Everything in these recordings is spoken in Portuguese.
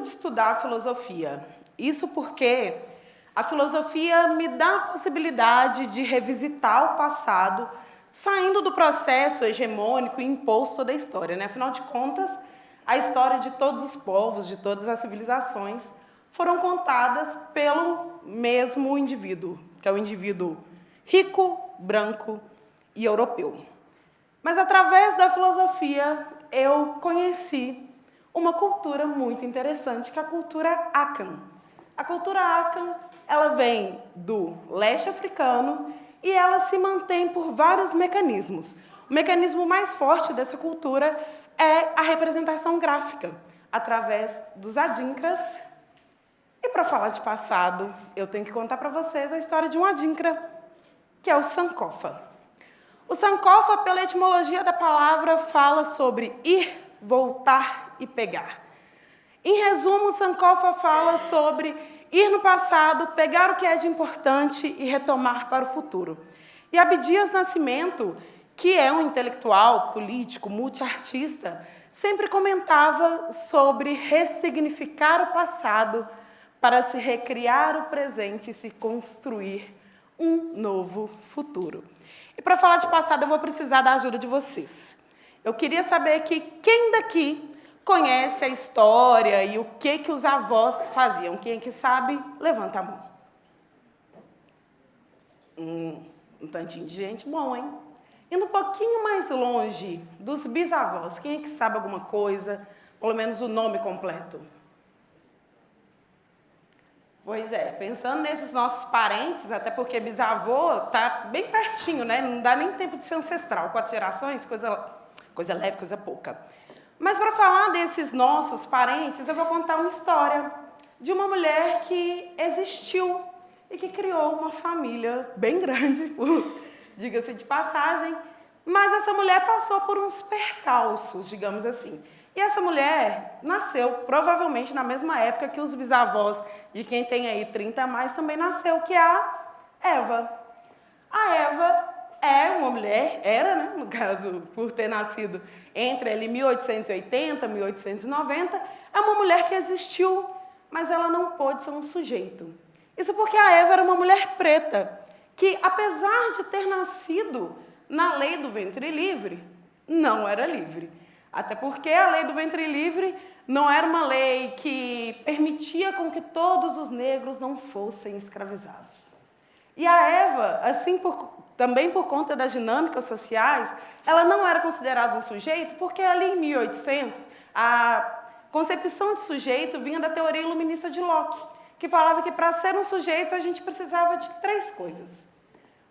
de estudar filosofia. Isso porque a filosofia me dá a possibilidade de revisitar o passado, saindo do processo hegemônico e imposto da história, né? Afinal de contas, a história de todos os povos, de todas as civilizações, foram contadas pelo mesmo indivíduo, que é o indivíduo rico, branco e europeu. Mas, através da filosofia, eu conheci uma cultura muito interessante, que é a cultura Akan. A cultura Akan, ela vem do leste africano e ela se mantém por vários mecanismos. O mecanismo mais forte dessa cultura é a representação gráfica, através dos adinkras. E, para falar de passado, eu tenho que contar para vocês a história de um adinkra, que é o Sankofa. O Sankofa, pela etimologia da palavra, fala sobre ir, voltar e pegar. Em resumo, o Sankofa fala sobre ir no passado, pegar o que é de importante e retomar para o futuro. E Abdias Nascimento, que é um intelectual, político, multiartista, sempre comentava sobre ressignificar o passado para se recriar o presente e se construir um novo futuro. E para falar de passado, eu vou precisar da ajuda de vocês. Eu queria saber que quem daqui conhece a história e o que os avós faziam. Quem é que sabe, levanta a mão. Um tantinho de gente, bom, hein? Indo um pouquinho mais longe dos bisavós, quem é que sabe alguma coisa, pelo menos o nome completo? Pois é, pensando nesses nossos parentes, até porque bisavô está bem pertinho, né? Não dá nem tempo de ser ancestral. 4 gerações, coisa leve, coisa pouca. Mas, para falar desses nossos parentes, eu vou contar uma história de uma mulher que existiu e que criou uma família bem grande, diga-se de passagem, mas essa mulher passou por uns percalços, digamos assim. E essa mulher nasceu, provavelmente, na mesma época que os bisavós de quem tem aí 30 a mais também nasceu, que é a Eva. A Eva é uma mulher, era, né, no caso, por ter nascido entre ali 1880 e 1890, é uma mulher que existiu, mas ela não pôde ser um sujeito. Isso porque a Eva era uma mulher preta, que, apesar de ter nascido na lei do ventre livre, não era livre. Até porque a lei do ventre livre não era uma lei que permitia com que todos os negros não fossem escravizados. E a Eva, assim, também por conta das dinâmicas sociais, ela não era considerada um sujeito, porque ali em 1800, a concepção de sujeito vinha da teoria iluminista de Locke, que falava que para ser um sujeito a gente precisava de 3 coisas: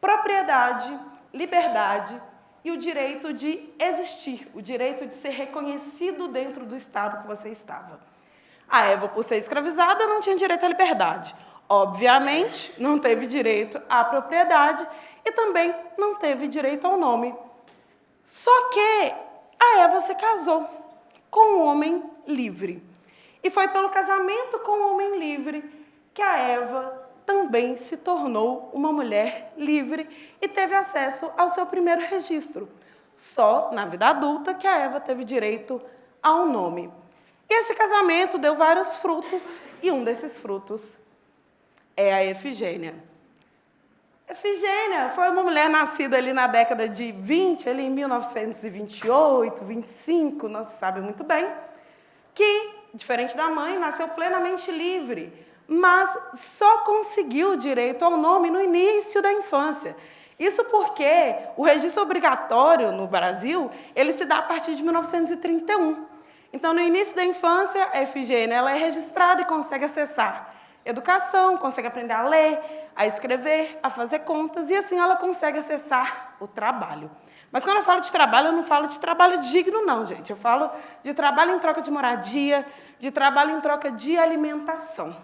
propriedade, liberdade e o direito de existir, o direito de ser reconhecido dentro do estado que você estava. A Eva, por ser escravizada, não tinha direito à liberdade. Obviamente, não teve direito à propriedade e também não teve direito ao nome. Só que a Eva se casou com um homem livre. E foi pelo casamento com um homem livre que a Eva também se tornou uma mulher livre e teve acesso ao seu primeiro registro. Só na vida adulta que a Eva teve direito ao nome. E esse casamento deu vários frutos, e um desses frutos é a Efigênia. Efigênia foi uma mulher nascida ali na década de 20, ali em 1928, 25, não se sabe muito bem, que, diferente da mãe, nasceu plenamente livre, mas só conseguiu o direito ao nome no início da infância. Isso porque o registro obrigatório no Brasil, ele se dá a partir de 1931. Então, no início da infância, a Efigênia ela é registrada e consegue acessar educação, consegue aprender a ler, a escrever, a fazer contas, e assim ela consegue acessar o trabalho. Mas quando eu falo de trabalho, eu não falo de trabalho digno, não, gente. Eu falo de trabalho em troca de moradia, de trabalho em troca de alimentação.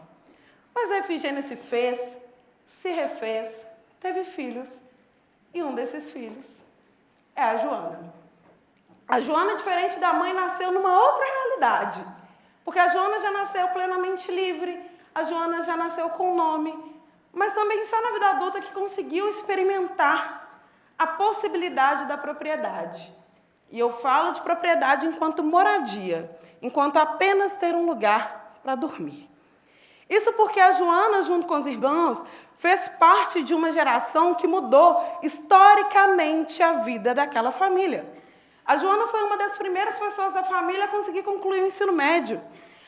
Mas a Efigênia se fez, se refez, teve filhos, e um desses filhos é a Joana. A Joana, diferente da mãe, nasceu numa outra realidade, porque a Joana já nasceu plenamente livre, a Joana já nasceu com nome, mas também só na vida adulta que conseguiu experimentar a possibilidade da propriedade. E eu falo de propriedade enquanto moradia, enquanto apenas ter um lugar para dormir. Isso porque a Joana, junto com os irmãos, fez parte de uma geração que mudou historicamente a vida daquela família. A Joana foi uma das primeiras pessoas da família a conseguir concluir o ensino médio.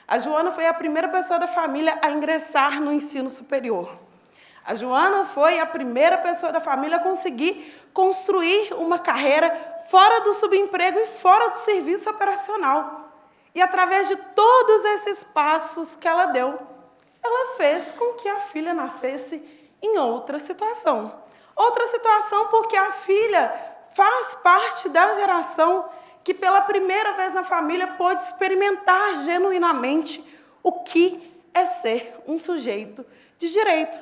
A Joana foi a primeira pessoa da família a ingressar no ensino superior. A Joana foi a primeira pessoa da família a conseguir construir uma carreira fora do subemprego e fora do serviço operacional. E através de todos esses passos que ela deu, ela fez com que a filha nascesse em outra situação. Outra situação porque a filha faz parte da geração que pela primeira vez na família pôde experimentar genuinamente o que é ser um sujeito de direito.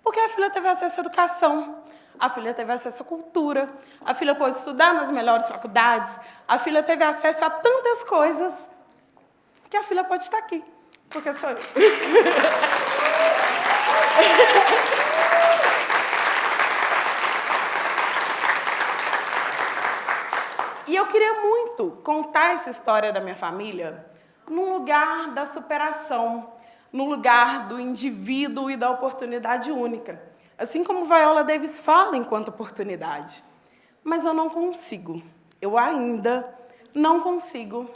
Porque a filha teve acesso à educação, a filha teve acesso à cultura, a filha pôde estudar nas melhores faculdades, a filha teve acesso a tantas coisas que a filha pode estar aqui, porque sou eu. E eu queria muito contar essa história da minha família num lugar da superação, no lugar do indivíduo e da oportunidade única. Assim como Viola Davis fala enquanto oportunidade. Mas eu não consigo. Eu ainda não consigo,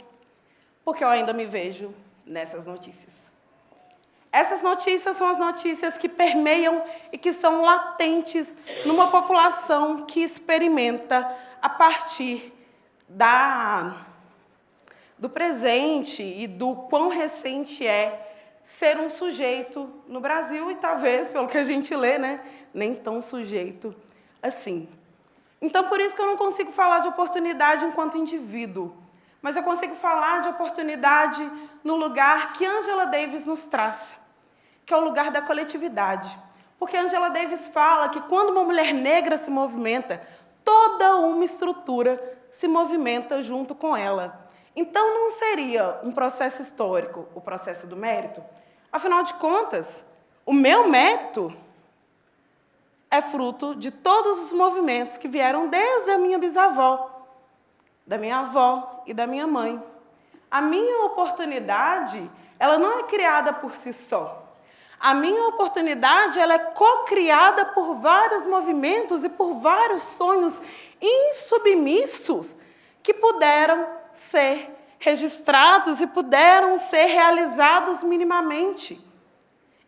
porque eu ainda me vejo nessas notícias. Essas notícias são as notícias que permeiam e que são latentes numa população que experimenta a partir do presente e do quão recente é ser um sujeito no Brasil e talvez, pelo que a gente lê, né, nem tão sujeito assim. Então, por isso que eu não consigo falar de oportunidade enquanto indivíduo, mas eu consigo falar de oportunidade no lugar que Angela Davis nos traz, que é o lugar da coletividade. Porque Angela Davis fala que quando uma mulher negra se movimenta, toda uma estrutura se movimenta junto com ela. Então, não seria um processo histórico o processo do mérito? Afinal de contas, o meu mérito é fruto de todos os movimentos que vieram desde a minha bisavó, da minha avó e da minha mãe. A minha oportunidade, ela não é criada por si só. A minha oportunidade, ela é co-criada por vários movimentos e por vários sonhos insubmissos que puderam ser registrados e puderam ser realizados minimamente.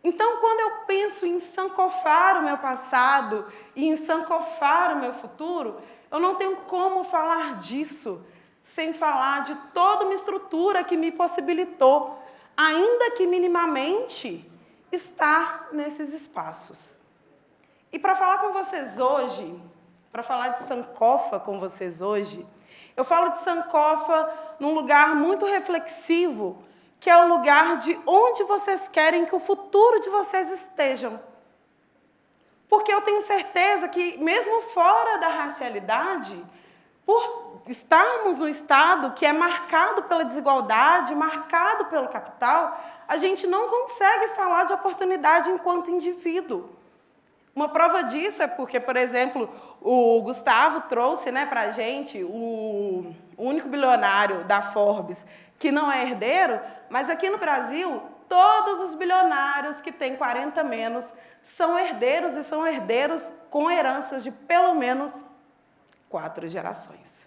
Então, quando eu penso em sancofar o meu passado e em sancofar o meu futuro, eu não tenho como falar disso sem falar de toda uma estrutura que me possibilitou, ainda que minimamente, estar nesses espaços. E para falar com vocês hoje, para falar de Sankofa com vocês hoje, eu falo de Sankofa num lugar muito reflexivo, que é o lugar de onde vocês querem que o futuro de vocês estejam. Porque eu tenho certeza que, mesmo fora da racialidade, por estarmos num estado que é marcado pela desigualdade, marcado pelo capital, a gente não consegue falar de oportunidade enquanto indivíduo. Uma prova disso é porque, por exemplo, o Gustavo trouxe, né, para a gente o único bilionário da Forbes que não é herdeiro, mas aqui no Brasil, todos os bilionários que têm 40 menos são herdeiros e são herdeiros com heranças de pelo menos 4 gerações.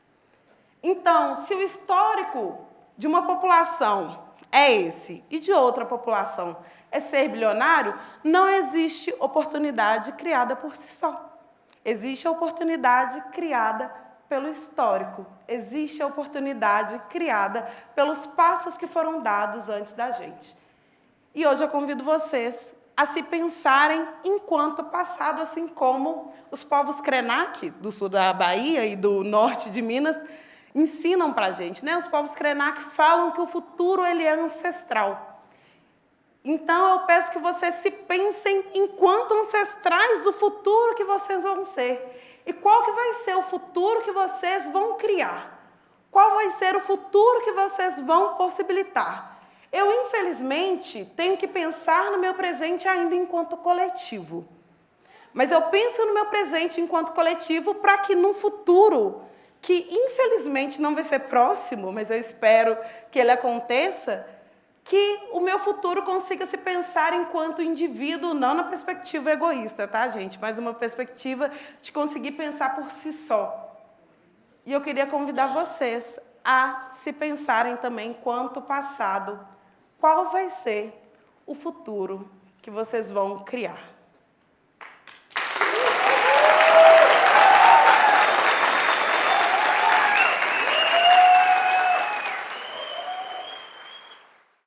Então, se o histórico de uma população é esse e de outra população é ser bilionário, não existe oportunidade criada por si só. Existe a oportunidade criada pelo histórico. Existe a oportunidade criada pelos passos que foram dados antes da gente. E hoje eu convido vocês a se pensarem enquanto passado, assim como os povos Krenak, do sul da Bahia e do norte de Minas, ensinam para a gente, né? Os povos Krenak falam que o futuro ele é ancestral. Então, eu peço que vocês se pensem enquanto ancestrais do futuro que vocês vão ser. E qual que vai ser o futuro que vocês vão criar? Qual vai ser o futuro que vocês vão possibilitar? Eu, infelizmente, tenho que pensar no meu presente ainda enquanto coletivo. Mas eu penso no meu presente enquanto coletivo para que, no futuro, que infelizmente não vai ser próximo, mas eu espero que ele aconteça, que o meu futuro consiga se pensar enquanto indivíduo, não na perspectiva egoísta, tá, gente? Mas uma perspectiva de conseguir pensar por si só. E eu queria convidar vocês a se pensarem também quanto passado, qual vai ser o futuro que vocês vão criar.